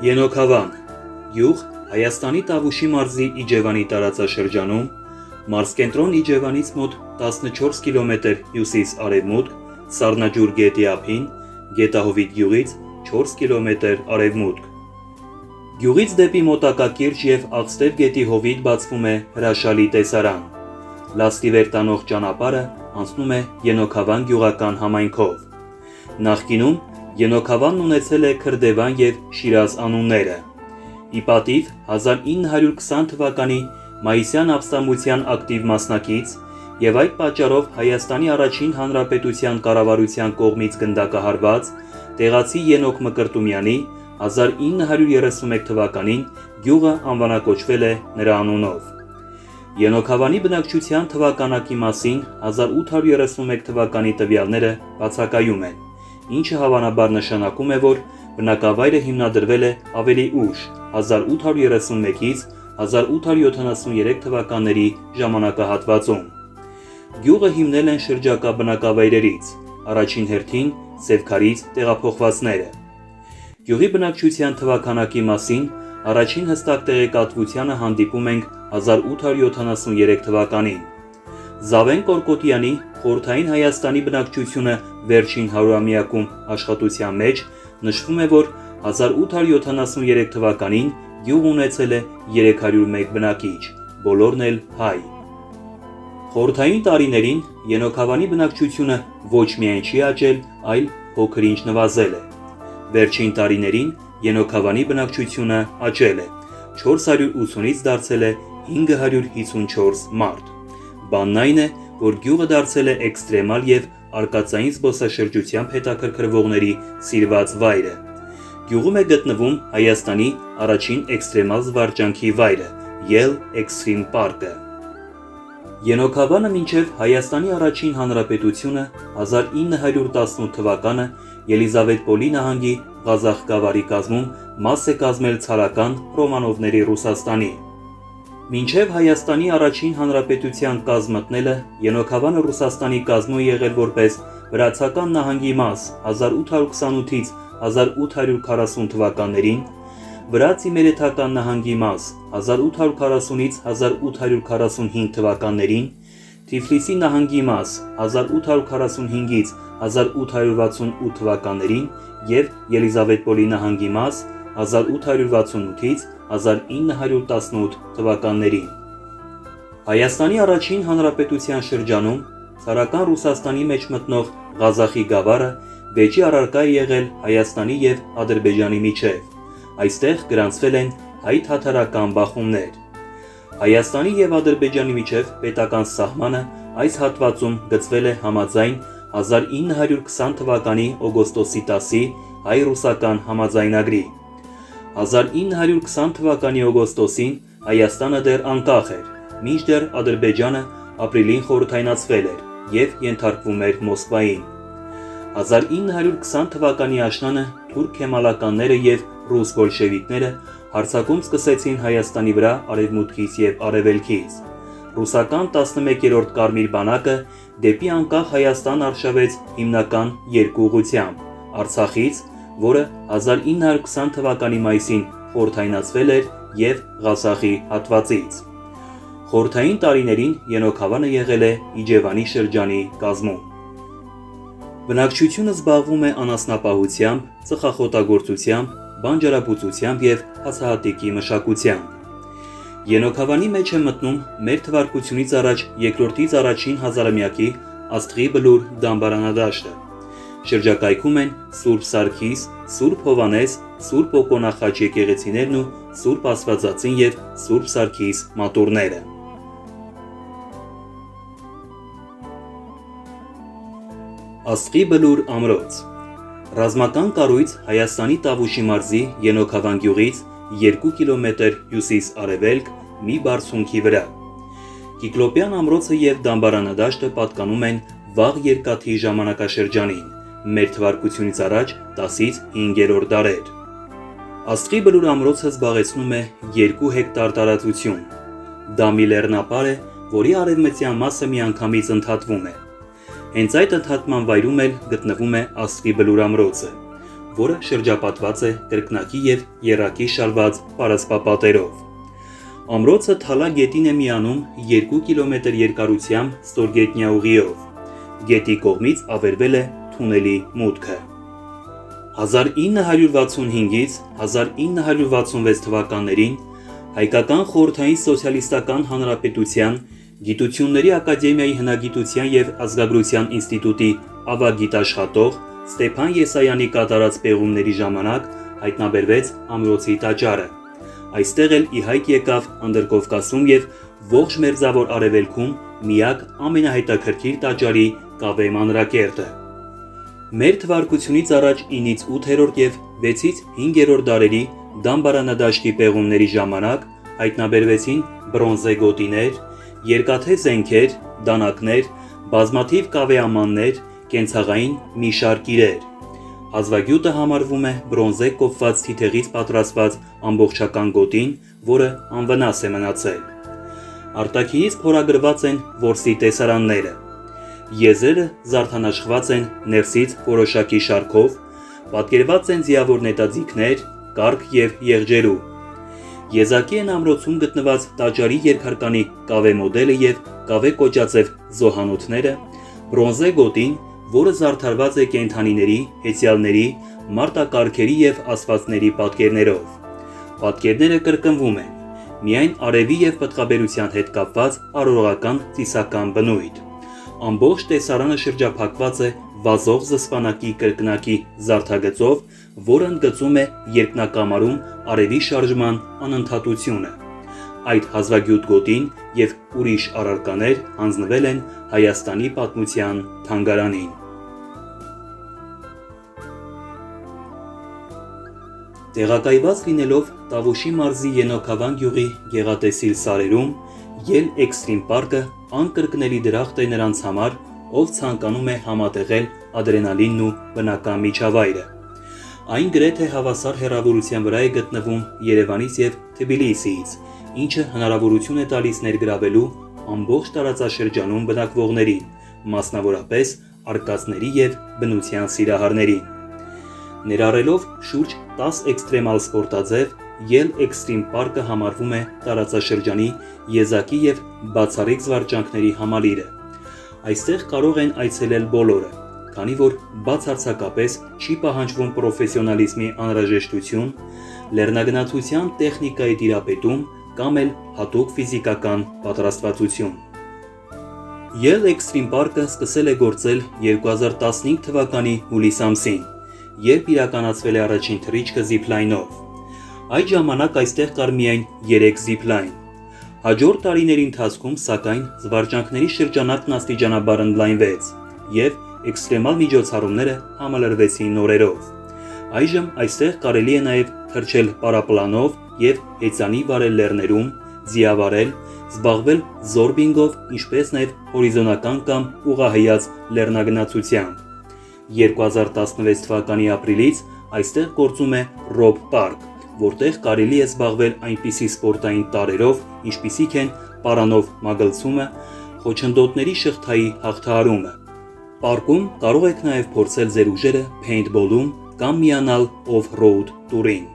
Ենոքավան գյուղ Հայաստանի Տավուշի մարզի Իջևանի տարածաշրջանում, մարզկենտրոն Իջևանից մոտ 14 կիլոմետր հյուսիս-արևմուտք, Սառնաջուր գետի ափին, Գետահովիտ գյուղից 4 կիլոմետր արևմուտք։ Գյուղից դեպի մոտակա կիրճ և Աղստև գետի հովիտ բացվում է հրաշալի տեսարան։ Լաստիվեր տանող ճանապարհը անցնում է Ենոքավան գյուղական համայնքով։ Նախկինում Ենոքավանն ունեցել է Քրդևան և Շիրազ անունները։ Ի պատիվ 1920 թվականի Մայիսյան ապստամբության ակտիվ մասնակից և այդ պատճառով Հայաստանի առաջին հանրապետության կառավարության կողմից գնդակահարված տեղացի Ենոք Մկրտումյանի 1931 թվականին գյուղը անվանակոչվել է նրա անունով։ Ենոքավանի բնակչության թվականակի մասին 1831 թվականի տվյալները բացակայում են, ինչը հավանաբար նշանակում է, որ բնակավայրը հիմնադրվել է ավելի ուշ 1831-ից 1873 թվականների ժամանակահատվածում։ Գյուղը հիմնել են շրջակա բնակավայրերից, առաջին հերթին Սևքարից տեղափոխվածները։ Գյուղի բնակչության թվականակի մասին առաջին հստակ տեղեկատվությանը հանդիպում ենք 1873 թվականին։ Զավեն Կորկոտյանի Խորհրդային Հայաստանի բնակչությունը վերջին հարյուրամյակում աշխատության մեջ նշվում է, որ 1873 թվականին գյուղը ունեցել է 301 բնակիչ, բոլորն էլ հայ։ Խորհրդային տարիներին Ենոքավանի բնակչությունը ոչ միայն չի աճել, այլ փոքր-ինչ նվազել է։ Վերջին տարիներին Ենոքավանի բնակչությունը աճել է, 480-ից դարձել է 554 մարդ։ Բանն այն է, որ գյուղը դարձել է էքստրեմալ և արկածային զբոսաշրջությամբ հետաքրքրվողների սիրված վայրը։ Գյուղում է գտնվում Հայաստանի առաջին էքստրեմալ զվարճանքի վայրը՝ Yell Extreme Park-ը։ Ենոքավանը մինչև Հայաստանի առաջին հանրապետությունը 1918 թվականը Ելիզավետպոլի նահանգի Ղազախ գավառի կազմում մաս է կազմել ցարական Ռոմանովների Ռուսաստանի։ Մինչև Հայաստանի առաջին հանրապետության կազմ մտնելը Ենոքավանը Ռուսաստանի կազմում է եղել որպես վրացական նահանգի մաս 1828-ից 1840 թվականներին, վրաց իմերեթական նահանգի մաս 1840-ից 1845 թվականներին, Թիֆլիսի նահանգի մաս 1845-ից 1868 թվականներին և Ելիզավետպոլի նահանգի մաս 1868-ից 1918 թվականներին։ Հայաստանի առաջին հանրապետության շրջանում ցարական Ռուսաստանի մեջ մտնող Ղազախի գավառը վեճի առարկա է եղել Հայաստանի և Ադրբեջանի միջև։ Այստեղ գրանցվել են հայ-թաթարական բախումներ։ Հայաստանի և Ադրբեջանի միջև պետական սահմանը այս հատվածում գծվել է համաձայն 1920 թվականի օգոստոսի 10-ի հայ-ռուսական համաձայնագրի։ 1920 թվականի օգոստոսին Հայաստանը դեռ անկախ էր, մինչդեռ Ադրբեջանը ապրիլին խորհրդայնացվել էր և ենթարկվում էր Մոսկվային։ 1920 թվականի աշնանը թուրք քեմալականները և ռուս բոլշևիկները հարձակում սկսեցին Հայաստանի վրա արևմուտքից և արևելքից։ Ռուսական 11-րդ կարմիր բանակը դեպի անկախ Հայաստան արշավեց հիմնական երկու ուղղությամբ՝ Արցախից, որը 1920 թվականի մայիսին խորհրդայնացվել էր, և Ղազախի հատվածից։ Խորհրդային տարիներին Ենոքավանը եղել է Իջևանի շրջանի կազմում։ Բնակչությունը զբաղվում է անասնապահությամբ, ծխախոտագործությամբ, բանջարաբուծությամբ և հացահատիկի մշակությամբ։ Ենոքավանի մեջ է մտնում մ.թ.ա. երկրորդից առաջին հազարամյակի Աստղի Բլուր դամբարանադաշտը։ Շրջակայքում են Սուրբ Սարգիս, Սուրբ Հովհաննես, Սուրբ Օկոնախաչ եկեղեցիներն ու Սուրբ Աստվածածին և Սուրբ Սարգիս մատուռները։ Աստղի Բլուր ամրոց ռազմական կառույց Հայաստանի Տավուշի մարզի Ենոքավան գյուղից 2 կիլոմետր հյուսիս-արևելք մի բարձունքի վրա։ Կիկլոպյան ամրոցը և դամբարանադաշտը պատկանում են վաղ երկաթի ժամանակաշրջանին, մ.թ.ա. 10-ից 5-րդ դարեր։ Աստղի Բլուր ամրոցը զբաղեցնում է 2 հեկտար տարածություն։ Դա մի լեռնապար է, որի արևմտյան մասը միանգամից ընդհատվում է։ Հենց այդ ընդհատման վայրում էլ գտնվում է Աստղի բլուր ամրոցը, որը շրջապատված է կրկնակի և եռակի շարված պարսպապատերով։ Ամրոցը Թալա գետին է միանում 2 կիլոմետր երկարությամբ ստորգետնյա ուղիով։ Գետի կողմից ավերվել է թունելի մուտքը։ 1965-ից 1966 թվականներին Հայկական խորհրդային սոցիալիստական հանրապետության Գիտությունների ակադեմիայի հնագիտության և ազգագրության ինստիտուտի ավագիտաշխատող Ստեփան Եսայանի կատարած պեղումների ժամանակ հայտնաբերվեց ամրոցի տաճարը։ Այստեղ էլ ի հայտ եկավ Անդրկովկասում և ողջ Մերձավոր Արևելքում միակ ամենահետաքրքիր տաճարի կավե մանրակերտը։ Մեր թվարկությունից առաջ 9-ից 8-րդ և 6-ից 5-րդ դարերի դամբարանադաշտի պեղումների ժամանակ հայտնաբերվեցին բրոնզե գոտիներ, երկաթե զենքեր, դանակներ, բազմաթիվ կավեամաններ, կենցաղային մի շարք իրեր։ Հազվագյուտը համարվում է բրոնզե կոփված թիթեղից պատրաստված ամբողջական գոտին, որը անվնաս է մնացել։ Արտաքինից փորագրված են որսի տեսարանները։ Եզրերը զարդանախշված են ներսից որոշակի շարքով, պատկերված են ձիավոր նետաձիգներ, կառք և եղջերու։ Եզակի են ամրոցում գտնված տաճարի երկհարկանի կավե մոդելը և կավե կոճաձև զոհանոթները, բրոնզե գոտին, որը զարդարված է կենդանիների, հեծյալների, մարտակառքերի և աստվածների պատկերներով։ Պատկերները կրկնվում են, միայն արևի և պտղաբերության հետ կապված արարողական ծիսական բնույթ։ Ամբողջ տեսարանը շրջափակված է վազող զսպանակի կրկնակի զարդագծով, որը ընդգծում է երկնակամարում արևի շարժման անընդհատությունը։ Այդ հազվագյուտ գոտին և ուրիշ առարկաներ հանձնվել են Հայաստանի պատմության թանգարանին։ Տեղակայված լինելով Տավուշի մարզի Ենոքավան գյուղի գեղատեսիլ սարերում, Yale Extreme Park-ը անկրկնելի դրախտ է նրանց համար, ով ցանկանում է համատեղել ադրենալինն ու բնական միջավայրը։ Այն գրեթե հավասար հեռավորության վրա է գտնվում Երևանից և Թբիլիսիից, ինչը հնարավորություն է տալիս ներգրավելու ամբողջ տարածաշրջանում բնակվողներին, մասնավորապես արկածների և բնության սիրահարներին։ Ներառելով շուրջ 10 էքստրեմալ սպորտաձև, Yale Extreme Park-ը համարվում է տարածաշրջանի եզակի և բացառիկ զվարճանքների համալիրը։ Այստեղ կարող են այցելել բոլորը, քանի որ բացարձակապես չի պահանջվում պրոֆեսիոնալիզմի անհրաժեշտություն, լեռնագնացության տեխնիկայի տիրապետում կամ էլ հատուկ ֆիզիկական պատրաստվածություն։ Yale Extreme Park-ը սկսել է գործել 2015 թվականի հուլիս ամսին, երբ իրականացվել է առաջին թռիչքը զիփլայնով։ Այդ ժամանակ այստեղ կար միայն 3 զիփլայն։ Հաջորդ տարիների ընթացքում, սակայն, զվարճանքների շրջանակն աստիճանաբար ընդլայնվեց, և էքստրեմալ միջոցառումները համալրվեցին նորերով։ Այժմ այստեղ կարելի է նաև թռչել պարապլանով և հեծանի վարել լեռներում, ձիավարել, զբաղվել զորբինգով, ինչպես նաև հորիզոնական կամ ուղղահայաց լեռնագնացությամբ։ 2016 թվականի ապրիլից այստեղ գործում է Rob Park, որտեղ կարելի է զբաղվել այնպիսի սպորտային տարրերով, ինչպիսիք են պարանով մագլցումը, խոչընդոտների շղթայի հաղթահարումը։ Պարկում կարող եք նաև փորձել ձեր ուժերը փեյնթբոլում կամ միանալ օֆ-ռոուդ տուրին։